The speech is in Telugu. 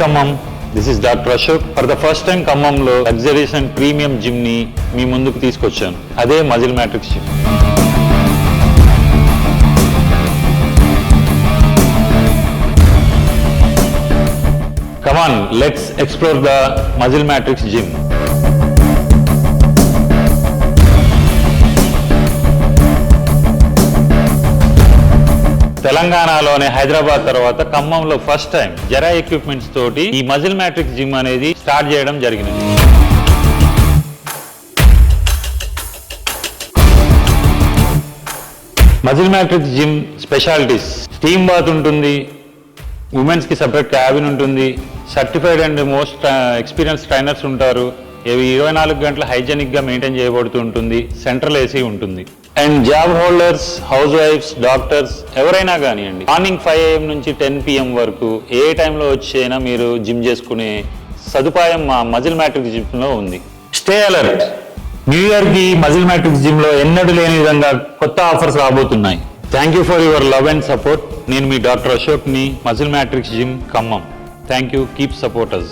Khammam, this is doctor Ashok. For the first time ఖమ్మంలో లగ్జరీస్ అండ్ ప్రీమియం జిమ్ ని మీ ముందుకు తీసుకొచ్చాను. అదే muscle Matrix gym. Come on, let's explore the Muscle Matrix Gym. తెలంగాణలోనే హైదరాబాద్ తర్వాత ఖమ్మంలో ఫస్ట్ టైం జరా ఎక్విప్మెంట్స్ తోటి ఈ మజిల్ మ్యాట్రిక్స్ జిమ్ అనేది స్టార్ట్ చేయడం జరిగినది. Muscle Matrix gym specialities: steam bath ఉంటుంది, ఉమెన్స్ కి సెపరేట్ క్యాబిన్ ఉంటుంది, certified and most experience trainers ఉంటారు, ఇవి 24 గంటలు హైజెనిక్ గా మెయింటైన్ చేయబడుతూ ఉంటుంది, సెంట్రల్ ఏసీ ఉంటుంది. And job holders, house wives, doctors ఎవరైనా కానివ్వండి, మార్నింగ్ 5 AM నుంచి 10 PM వరకు ఏ టైంలో వచ్చైనా మీరు జిమ్ చేసుకునే సదుపాయం మా మజిల్ మ్యాట్రిక్స్ జిమ్ లో ఉంది. స్టే అలర్ట్, న్యూ ఇయర్ కి మజిల్ మ్యాట్రిక్స్ జిమ్ లో ఎన్నడూ లేని విధంగా కొత్త ఆఫర్స్ రాబోతున్నాయి. Thank you for your love and support. నేను మీ డాక్టర్ అశోక్ ని, muscle Matrix gym Khammam. Thank you, keep support us.